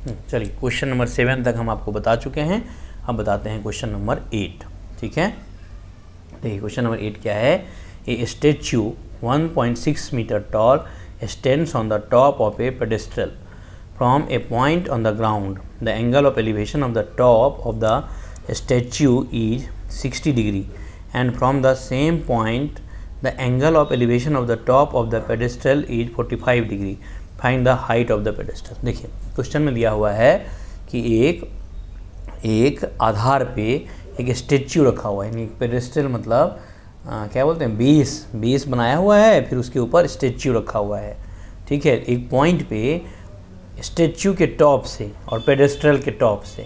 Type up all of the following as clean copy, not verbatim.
चलिए question number 7 तक हम आपको बता चुके हैं। हम बताते हैं क्वेश्चन नंबर 8। ठीक है, देखिए क्वेश्चन नंबर 8 क्या है। A statue 1.6 metre tall stands on the top of a pedestal from a point on the ground. The angle of elevation of the top of the statue is 60 degree and from the same point the angle of elevation of the top of the pedestal is 45 degree. Find the height of the pedestal. देखिए question में दिया हुआ है कि एक आधार पे एक statue रखा हुआ है, यानी पेडेस्ट्रल मतलब क्या बोलते हैं, बेस बनाया हुआ है, फिर उसके ऊपर स्टेच्यू रखा हुआ है। ठीक है, एक पॉइंट पे स्टेच्यू के टॉप से और पेडेस्ट्रल के टॉप से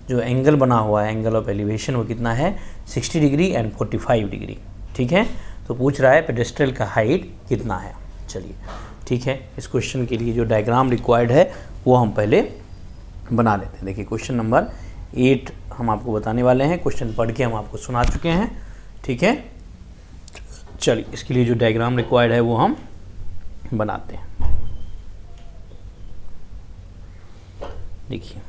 जो एंगल बना हुआ है, एंगल ऑफ एलिवेशन, वो कितना है 60 डिग्री एंड 45 डिग्री। ठीक है, तो पूछ रहा है पेडेस्ट्रल का हाइट कितना है। चलिए ठीक है, इस क्वेश्चन के लिए जो डायग्राम रिक्वायर्ड है वो हम पहले बना लेते हैं। देखिए क्वेश्चन नंबर 8 हम आपको बताने वाले हैं। क्वेश्चन पढ़ के हम आपको सुना चुके हैं। ठीक है, चलिए इसके लिए जो डायग्राम रिक्वायर्ड है वो हम बनाते हैं। देखिए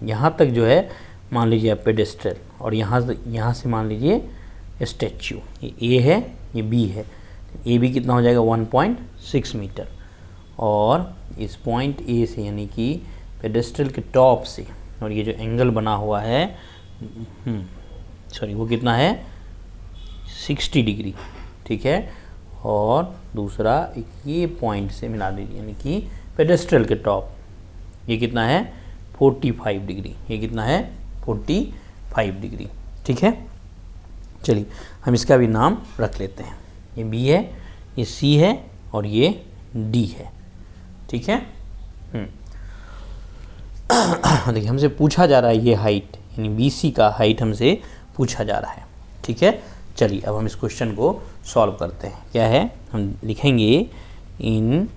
यहाँ तक जो है मान लीजिए आप पेडेस्ट्रल, और यहाँ से मान लीजिए स्टैच्यू, ये ए है, ये बी है। ए बी कितना हो जाएगा 1.6 मीटर, और इस पॉइंट ए से यानी कि पेडेस्ट्रल के टॉप से, और ये जो एंगल बना हुआ है वो कितना है 60 डिग्री। ठीक है, और दूसरा ये पॉइंट से मिला दीजिए, यानी कि पेडेस्ट्रल के टॉप, ये कितना है 45 डिग्री। ये कितना है 45 डिग्री। ठीक है, चलिए हम इसका भी नाम रख लेते हैं। ये बी है, ये सी है, और ये डी है। ठीक है, देखिए हमसे पूछा जा रहा है ये हाइट, यानी बी सी का हाइट हमसे पूछा जा रहा है। ठीक है, चलिए अब हम इस क्वेश्चन को सॉल्व करते हैं। क्या है, हम लिखेंगे in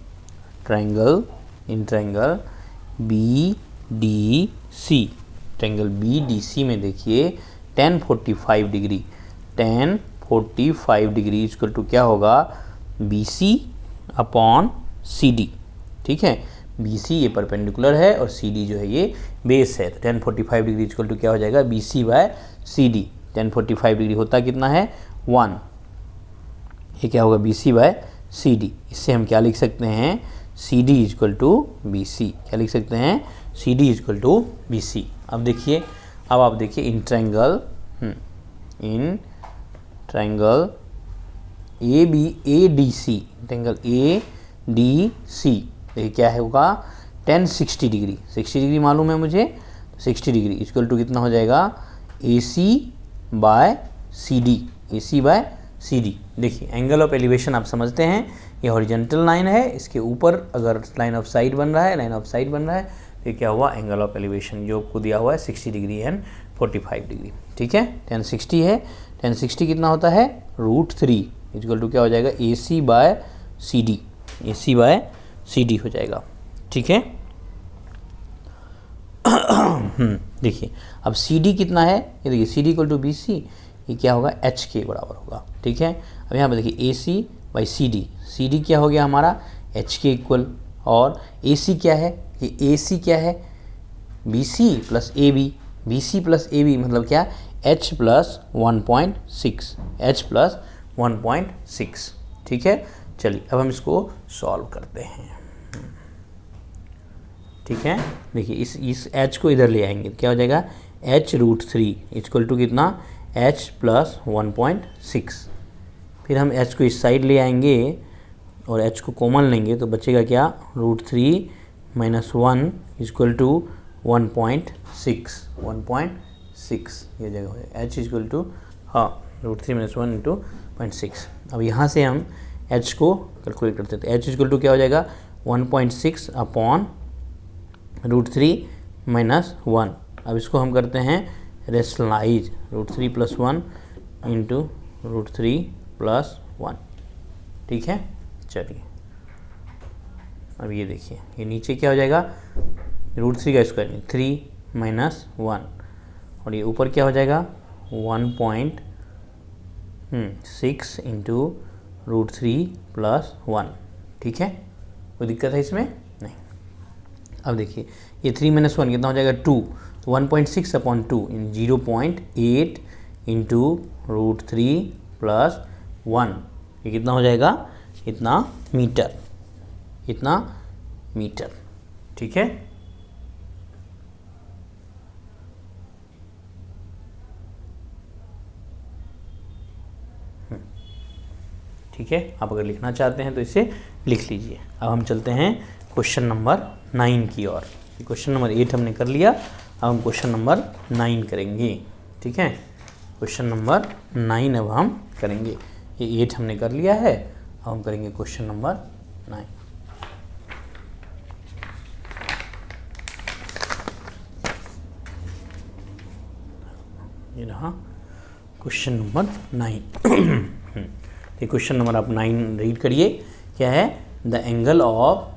triangle B D C, triangle B D C में देखिए tan 45 degree, tan 45 degree equal to क्या होगा B C upon C D. ठीक है, बी सी ये परपेंडिकुलर है और सी डी जो है ये बेस है, तो tan 45 डिग्री इक्वल टू क्या हो जाएगा B C by C D. tan 45 degree होता कितना है 1, ये क्या होगा B C by C D. इससे हम क्या लिख सकते हैं C D equal to B C. क्या लिख सकते हैं C D equal to B C. अब आप देखिए in triangle A B A D C, triangle A D C, देखिए क्या है होगा tan 60 डिग्री, 60 डिग्री मालूम है मुझे, 60 डिग्री इक्वल टू कितना हो जाएगा ए सी by C D, A C by C D. देखिए एंगल ऑफ एलिवेशन आप समझते हैं, ये हॉरिजॉन्टल लाइन है, इसके ऊपर अगर लाइन ऑफ साइट बन रहा है, तो ये क्या हुआ एंगल ऑफ एलिवेशन जो आपको दिया हुआ है 60 डिग्री एंड 45 डिग्री। ठीक है, tan 60 है, tan 60 कितना होता है √3 इक्वल टू क्या हो जाएगा ए सी by C D, A C by C D हो जाएगा। ठीक है, देखिए अब सी डी कितना है, ये देखिए C D equal to B C, ये क्या होगा एच के बराबर होगा। ठीक है, अब यहाँ पर देखिए ए सी बाई सी डी क्या हो गया हमारा एच के इक्वल, और ए सी क्या है, ये ए सी क्या है B C plus A B, B C plus A B मतलब क्या एच प्लस 1.6, एच प्लस 1.6। ठीक है, चलिए अब हम इसको सॉल्व करते हैं। ठीक है, देखिए इस एच को इधर ले आएंगे, क्या हो जाएगा एच √3 इक्वल टू कितना एच प्लस 1.6। फिर हम एच को इस साइड ले आएंगे और एच को कॉमन लेंगे तो बचेगा क्या √3 - 1 इक्वल टू 1.6, 1.6 ये जगह हो जाएगा एच इक्वल टू √3 - 1 × 0.6। अब यहाँ से हम एच को कैलकुलेट करते हैं, तो एच इक्वल टू क्या हो जाएगा 1.6 अपॉन √3 - 1। अब इसको हम करते हैं रेशनलाइज, √3 + 1 × √3 + 1। ठीक है, चलिए अब ये देखिए ये नीचे क्या हो जाएगा √3 का स्क्वायर 3 - 1, और ये ऊपर क्या हो जाएगा 1.6 × √3 + 1। ठीक है, कोई दिक्कत है इसमें नहीं। अब देखिए ये 3 - 1 कितना हो जाएगा 2, तो 1.6/2 इन 0.8 इंटू √3 + 1, ये कितना हो जाएगा, इतना मीटर, इतना मीटर। ठीक है, ठीक है। आप अगर लिखना चाहते हैं तो इसे लिख लीजिए। अब हम चलते हैं क्वेश्चन नंबर 9 की ओर। क्वेश्चन नंबर 8 हमने कर लिया, अब हम क्वेश्चन नंबर 9 करेंगे। ठीक है, क्वेश्चन नंबर 9 अब हम करेंगे। ये 8 हमने कर लिया है, अब हम करेंगे क्वेश्चन नंबर 9। ये रहा क्वेश्चन नंबर 9। तो क्वेश्चन नंबर आप 9 रीड करिए। क्या है, द एंगल ऑफ,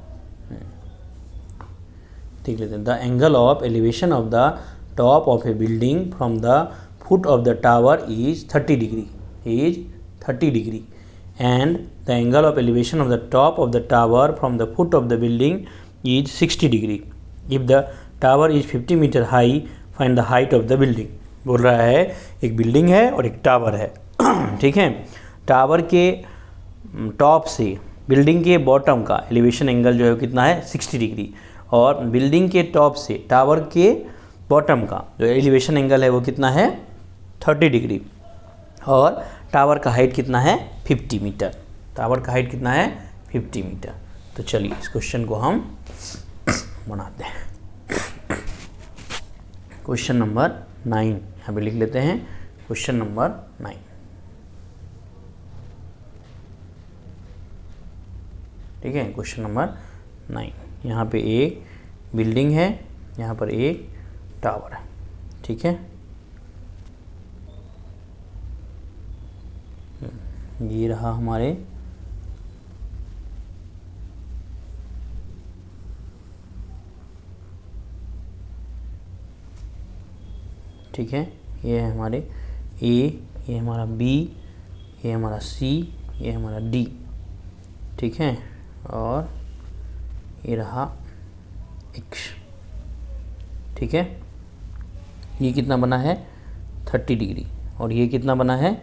देख लेते हैं, the angle of elevation of the top of a building from the foot of the tower is 30 degree, is 30 degree, and the angle of elevation of the top of the tower from the foot of the building is 60 degree. If the tower is 50 metre high, find the height of the building. बोल रहा है एक building है और एक tower है। ठीक है, टावर के टॉप से बिल्डिंग के बॉटम का एलिवेशन एंगल जो है कितना है 60 डिग्री, और बिल्डिंग के टॉप से टावर के बॉटम का जो एलिवेशन एंगल है वो कितना है 30 डिग्री, और टावर का हाइट कितना है 50 मीटर। टावर का हाइट कितना है 50 मीटर। तो चलिए इस क्वेश्चन को हम बनाते हैं। क्वेश्चन नंबर 9 यहाँ पे लिख लेते हैं, क्वेश्चन नंबर 9। ठीक है, क्वेश्चन नंबर 9। यहाँ पे एक बिल्डिंग है, यहाँ पर एक टावर है। ठीक है, ये रहा हमारे ठीक है, ये है हमारे ए, ये हमारा बी, ये हमारा सी, ये हमारा डी। ठीक है, और ये रहा एक्स। ठीक है, ये कितना बना है 30 डिग्री, और ये कितना बना है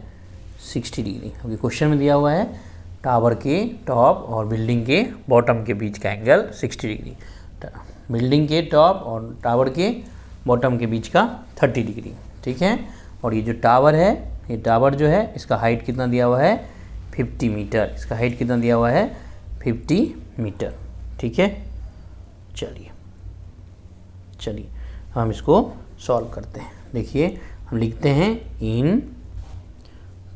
60 डिग्री। अभी क्वेश्चन में दिया हुआ है टावर के टॉप और बिल्डिंग के बॉटम के बीच का एंगल 60 डिग्री, बिल्डिंग के टॉप और टावर के बॉटम के बीच का 30 डिग्री। ठीक है, और ये जो टावर है, ये टावर जो है इसका हाइट कितना दिया हुआ है 50 मीटर, इसका हाइट कितना दिया हुआ है 50 मीटर। ठीक है, चलिए चलिए हम इसको सॉल्व करते हैं। देखिए हम लिखते हैं in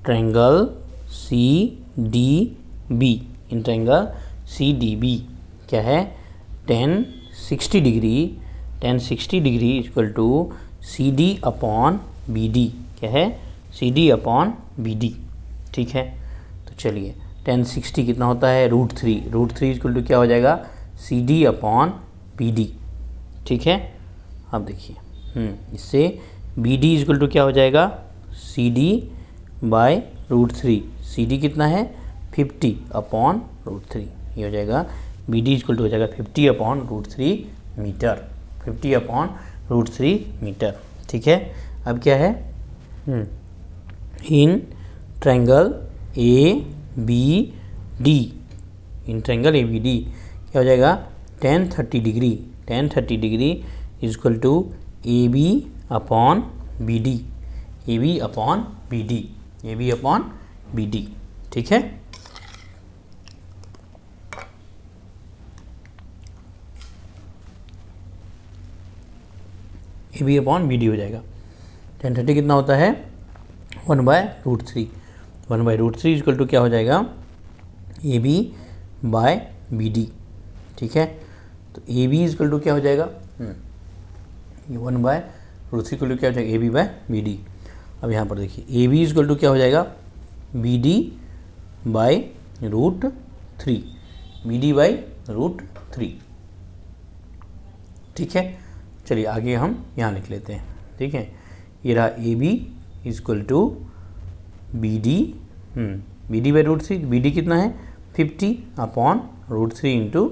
triangle C D B, in triangle C D B क्या है tan 60 degree, tan 60 degree equal to C D upon B D. क्या है C D upon B D. ठीक है, तो चलिए tan 60 कितना होता है √3, √3 इक्वल टू क्या हो जाएगा C D upon B D. ठीक है, अब देखिए इससे बी डी इक्वल टू क्या हो जाएगा C D by √3, C D कितना है 50 अपॉन √3, ये हो जाएगा बी डी इक्वल टू हो जाएगा 50 अपॉन √3 मीटर, 50 अपॉन √3 मीटर। ठीक है, अब क्या है in triangle A B D, in triangle A B D क्या हो जाएगा tan 30 degree, tan 30 degree equal to A B upon B D, A B upon B D, A B upon B D. ठीक है, A B upon B D हो जाएगा। tan 30 कितना होता है 1/√3, 1/√3 इक्वल टू क्या हो जाएगा A B by B D. ठीक है, तो ए बी इक्वल टू क्या हो जाएगा ये 1/√3 इक्वल टू क्या हो जाएगा A B by B D. अब यहाँ पर देखिए ए बी इक्वल टू क्या हो जाएगा B D by √3, B D by √3। ठीक है, चलिए आगे हम यहाँ लिख लेते हैं। ठीक है, ये रहा A B equal to B D, B D by √3, B D कितना है 50 अपॉन √3 इंटू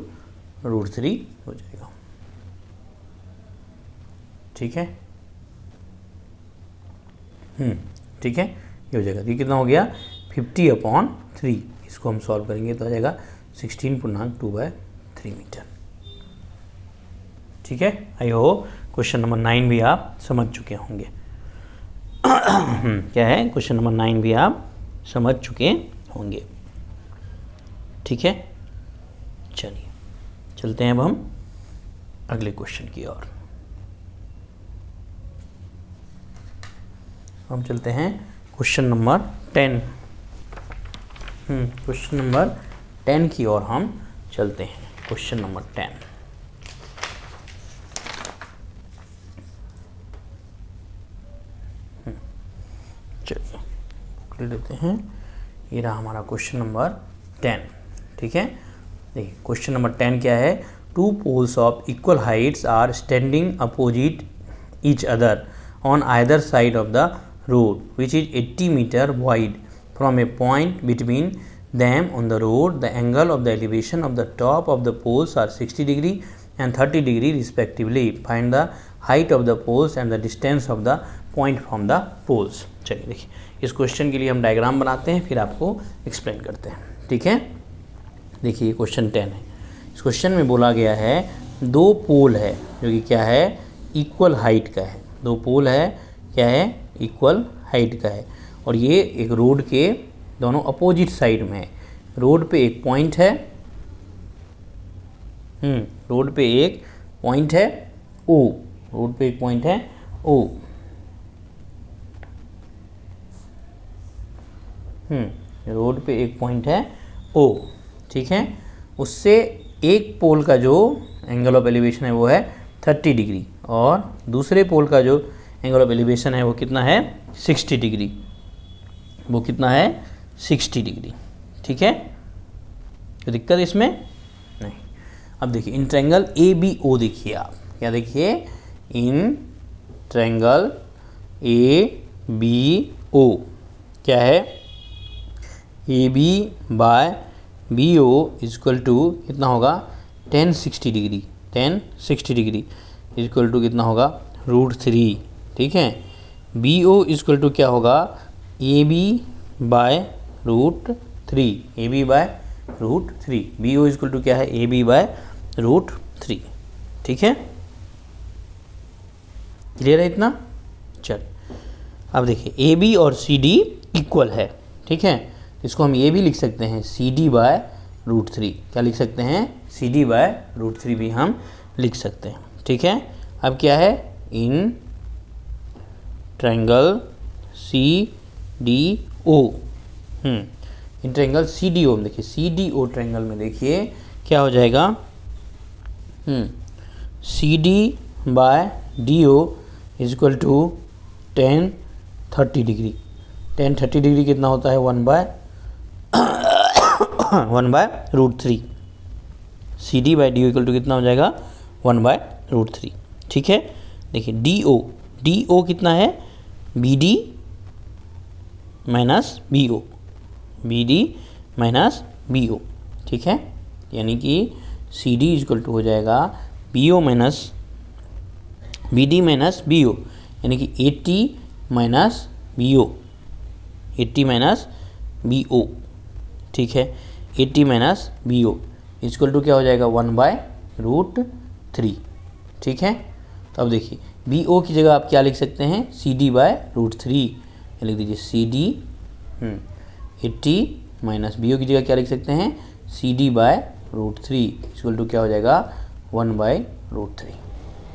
√3 हो जाएगा। ठीक है। ठीक है, ये हो जाएगा। ये कितना हो गया 50/3। इसको हम सॉल्व करेंगे तो आ जाएगा 16.2/3 मीटर। ठीक है, आई होप क्वेश्चन नंबर 9 भी आप समझ चुके होंगे। क्या है, क्वेश्चन नंबर 9 भी आप समझ चुके होंगे। ठीक है, चलिए चलते हैं अब हम अगले क्वेश्चन की ओर। हम चलते हैं क्वेश्चन नंबर 10। क्वेश्चन नंबर 10 की ओर हम चलते हैं। Question number 10। चलिए कर लेते हैं। ये रहा हमारा क्वेश्चन नंबर 10। ठीक है, देखिए क्वेश्चन नंबर 10 क्या है। 2 poles of equal heights are standing opposite each other on either side of the road which is 80 meter wide. From a point between them on the road, the angle of the elevation of the top of the poles are 60 degree and 30 degree respectively. Find the height of the poles and the distance of the point from the poles. चलिए देखिए, इस question के लिए हम diagram बनाते हैं, फिर आपको एक्सप्लेन करते हैं। ठीक है, देखिए क्वेश्चन 10 है। इस क्वेश्चन में बोला गया है 2 पोल है जो कि क्या है, इक्वल हाइट का है। 2 पोल है, क्या है, इक्वल हाइट का है, और ये एक रोड के दोनों अपोजिट साइड में है। रोड पे एक पॉइंट है, रोड पे एक पॉइंट है O, रोड पे एक पॉइंट है O। रोड पे एक पॉइंट है O। ठीक है, उससे एक पोल का जो एंगल ऑफ एलिवेशन है वो है 30 डिग्री, और दूसरे पोल का जो एंगल ऑफ एलिवेशन है वो कितना है, 60 डिग्री। वो कितना है, 60 डिग्री। ठीक है, कोई दिक्कत इसमें नहीं। अब देखिए इन ट्रायंगल ABO देखिए आप, क्या देखिए, इन ट्रायंगल ABO क्या है, AB by BO equal to कितना होगा, 1060 डिग्री। 1060 डिग्री इक्वल टू कितना होगा, √3। ठीक है, BO इक्वल टू क्या होगा, AB by √3। AB by √3। BO equal to क्या है, AB बाय √3। ठीक है, क्लियर है इतना। चल अब देखिए AB और CD इक्वल है। ठीक है, इसको हम ये भी लिख सकते हैं CD बाय √3। क्या लिख सकते हैं, CD बाय √3 भी हम लिख सकते हैं। ठीक है, अब क्या है, in triangle CDO, in triangle CDO में देखिए, CDO ट्रायंगल में देखिए क्या हो जाएगा, CD by DO equal to 1030 degree. 1030 degree कितना होता है, 1/√3। CD by DO equal to कितना हो जाएगा, 1/√3। ठीक है, देखिए DO कितना है, BD minus BO, BD minus BO। ठीक है, यानी कि CD इक्वल टू हो जाएगा BD माइनस BO, यानी कि 80 माइनस BO, 80 माइनस BO। ठीक है, 80 माइनस BO इक्वल टू क्या हो जाएगा, 1/√3। ठीक है, तो अब देखिए BO की जगह आप क्या लिख सकते हैं, CD बाय √3। लिख दीजिए CD 80 माइनस BO की जगह क्या लिख सकते हैं, CD बाय √3 इक्वल टू क्या हो जाएगा, 1/√3।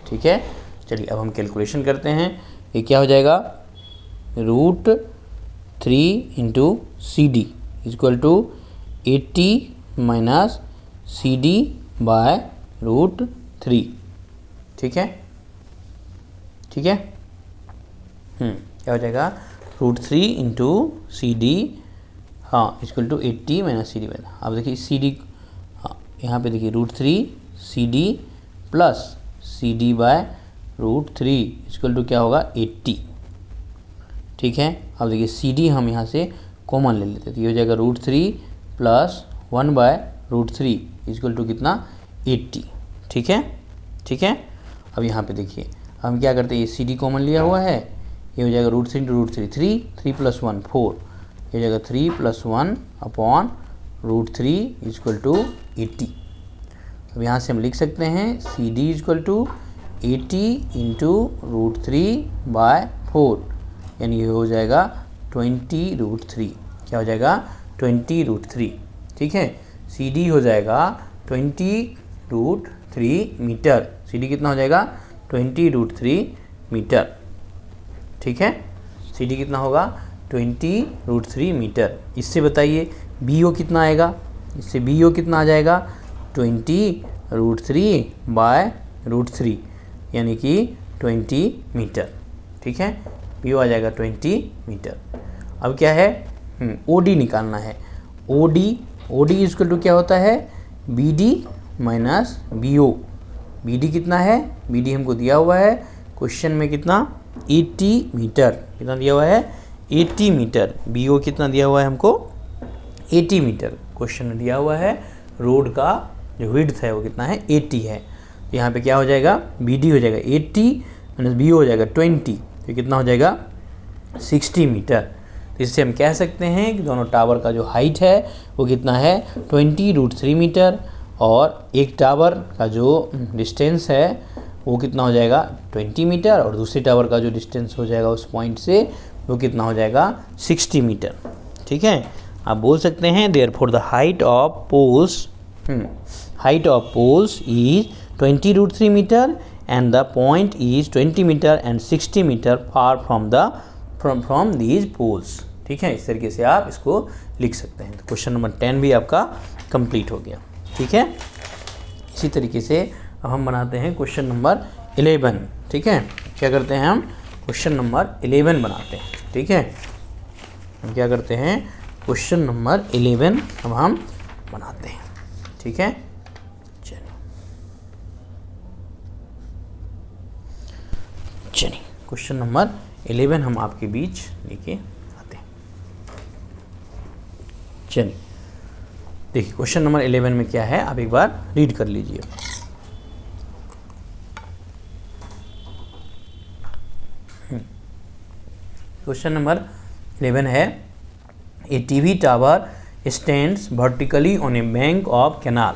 ठीक है, चलिए अब हम कैलकुलेशन करते हैं। ये क्या हो जाएगा, √3 into CD equal to 80 minus CD by √3। ठीक है, ठीक है, क्या हो जाएगा, √3 इंटू CD, हाँ, equal to 80 minus CD by. अब देखिए CD, हाँ यहाँ पे देखिए √3 CD plus CD by √3 equal to क्या होगा, 80। ठीक है, अब देखिए CD हम यहाँ से कॉमन ले लेते, तो ये हो जाएगा √3 प्लस 1/√3 इक्वल टू कितना, 80। ठीक है, ठीक है, अब यहाँ पे देखिए हम क्या करते हैं, ये सी डी कॉमन लिया हुआ है, ये हो जाएगा रूट 3 इंटू रूट 3, 3 + 1 4, ये हो जाएगा 3 + 1 अपॉन रूट 3 इक्वल टू 80। अब यहाँ से हम लिख सकते हैं C D equal to 80 into root 3/4, यानी ये हो जाएगा 20√3। क्या हो जाएगा, 20√3। ठीक है, सी डी हो जाएगा 20√3 मीटर। सी डी कितना हो जाएगा, 20√3 मीटर। ठीक है, सी डी कितना होगा, 20√3 मीटर। इससे बताइए बी ओ कितना आएगा, इससे बी ओ कितना आ जाएगा, 20√3/√3, यानी कि 20 मीटर। ठीक है, बी ओ आ जाएगा 20 मीटर। अब क्या है, ओ डी निकालना है। ओ डी इक्वल टू क्या होता है, B D minus B O. B D कितना है, बी डी हमको दिया हुआ है क्वेश्चन में कितना, 80 मीटर। कितना दिया हुआ है, 80 मीटर। बी ओ कितना दिया हुआ है हमको, 80 मीटर क्वेश्चन में दिया हुआ है। रोड का जो विड्थ है वो कितना है, 80 है। तो यहाँ पे क्या हो जाएगा, बी डी हो जाएगा 80 माइनस बी ओ हो जाएगा 20, तो कितना हो जाएगा, 60 मीटर। तो इससे हम कह सकते हैं कि दोनों टावर का जो हाइट है वो कितना है, 20√3 मीटर, और एक टावर का जो डिस्टेंस है वो कितना हो जाएगा, 20 मीटर, और दूसरी टावर का जो डिस्टेंस हो जाएगा उस पॉइंट से वो कितना हो जाएगा, 60 मीटर। ठीक है, आप बोल सकते हैं therefore the height of poles is 20√3 metre and the point is 20 meter and 60 meter far from these poles। ठीक है, इस तरीके से आप इसको लिख सकते हैं। तो क्वेश्चन नंबर 10 भी आपका कंप्लीट हो गया। ठीक है, इसी तरीके से अब हम बनाते हैं क्वेश्चन नंबर 11। ठीक है, क्या करते हैं हम, क्वेश्चन नंबर 11 बनाते हैं। ठीक है, हम क्या करते हैं, क्वेश्चन नंबर 11 अब हम बनाते हैं। ठीक है, चलिए क्वेश्चन नंबर 11 हम आपके बीच लेके आते हैं। चलिए देखिए क्वेश्चन नंबर 11 में क्या है, आप एक बार रीड कर लीजिए। क्वेश्चन नंबर 11 है, a TV tower stands vertically on a bank of canal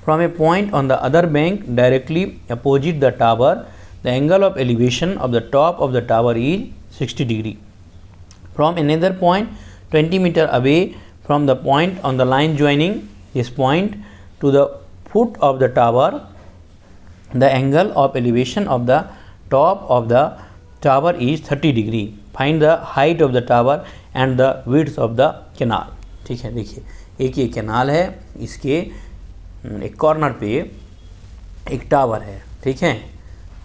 from a point on the other bank directly opposite the tower. The angle of elevation of the top of the tower is 60 degree. From another point 20 meter away from the point on the line joining this point to the foot of the tower, the angle of elevation of the top of the tower is 30 degree. Find the height of the tower and the width of the canal. ठीक है, देखिए एक ये canal है, इसके एक corner पे एक टावर है। ठीक है,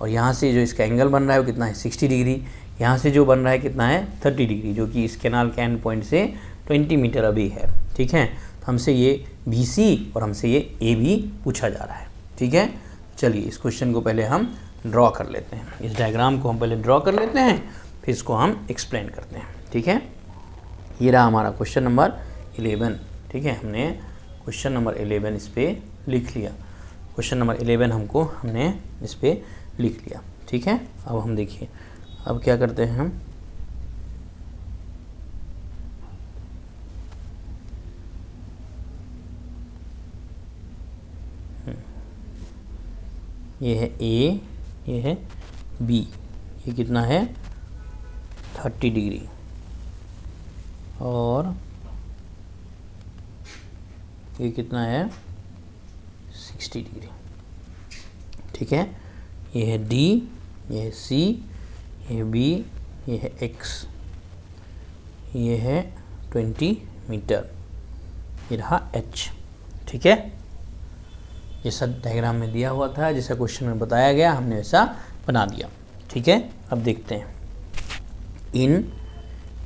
और यहाँ से जो इसका एंगल बन रहा है वो कितना है, 60 डिग्री। यहाँ से जो बन रहा है कितना है, 30 डिग्री, जो कि इस कैनाल के एंड पॉइंट से 20 मीटर अभी है। ठीक है, तो हमसे ये BC और हमसे ये AB पूछा जा रहा है। ठीक है, चलिए इस क्वेश्चन को पहले हम ड्रॉ कर लेते हैं। इस डायग्राम को हम पहले ड्रॉ कर लेते हैं, फिर इसको हम एक्सप्लेन करते हैं। ठीक है, ये रहा हमारा क्वेश्चन नंबर 11। ठीक है, हमने क्वेश्चन नंबर 11 इस पर लिख लिया। क्वेश्चन नंबर 11 हमने इस पर लिख लिया। ठीक है, अब हम देखिए अब क्या करते हैं हम, ये है A, ये है B, ये कितना है 30 डिग्री, और ये कितना है 60 डिग्री। ठीक है, ये है D, ये है C, ये है B, ये है X, ये है 20 मीटर, ये रहा H। ठीक है, ये सब डायग्राम में दिया हुआ था, जैसा क्वेश्चन में बताया गया हमने वैसा बना दिया। ठीक है, अब देखते हैं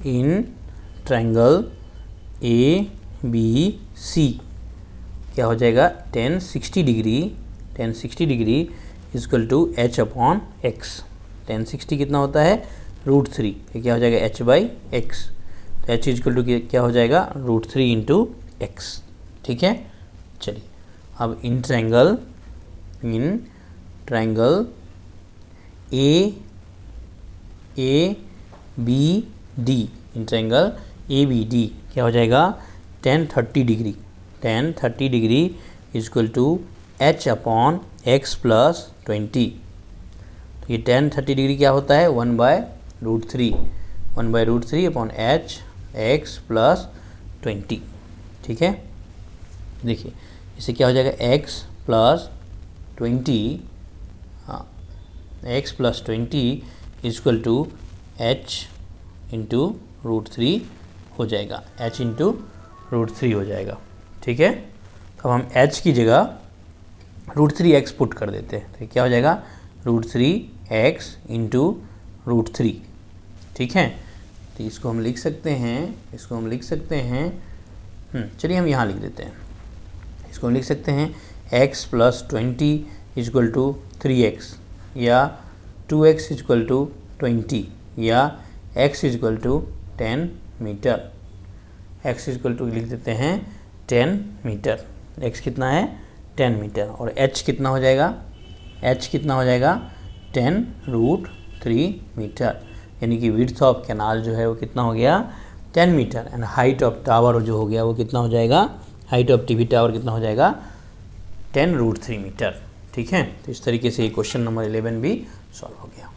इन ट्रायंगल ABC क्या हो जाएगा, tan 60 degree equal to H/X। tan 60 कितना होता है, √3, ये क्या हो जाएगा H/X। तो H इक्वल टू क्या हो जाएगा, √3 × X। ठीक है, चलिए अब in triangle ABD, in triangle ABD क्या हो जाएगा, tan 30 degree, tan 30 degree is equal to h upon x plus 20। तो ये tan 30 डिग्री क्या होता है, 1/√3, 1/√3 अपॉन h x प्लस 20। ठीक है, देखिए इससे क्या हो जाएगा, x प्लस 20, हाँ x plus 20 equal to h into √3 हो जाएगा, h इंटू √3 हो जाएगा। ठीक है, तो हम h की जगह √3x पुट कर देते हैं, तो क्या हो जाएगा, √3x इंटू √3। ठीक है, तो इसको हम लिख सकते हैं, चलिए हम यहाँ लिख देते हैं, इसको हम लिख सकते हैं x plus 20 equal to 3x, या 2x इक्वल टू 20, या x equal to 10 metre, x equal to लिख देते हैं 10 मीटर, x कितना है 10 मीटर, और h कितना हो जाएगा, 10√3 मीटर, यानी कि विड्थ ऑफ कैनाल जो है वो कितना हो गया, 10 metre, and height of tower जो हो गया वो कितना हो जाएगा, हाइट ऑफ टीवी टावर कितना हो जाएगा, 10√3 मीटर। ठीक है, तो इस तरीके से ये क्वेश्चन नंबर 11 भी सॉल्व हो गया।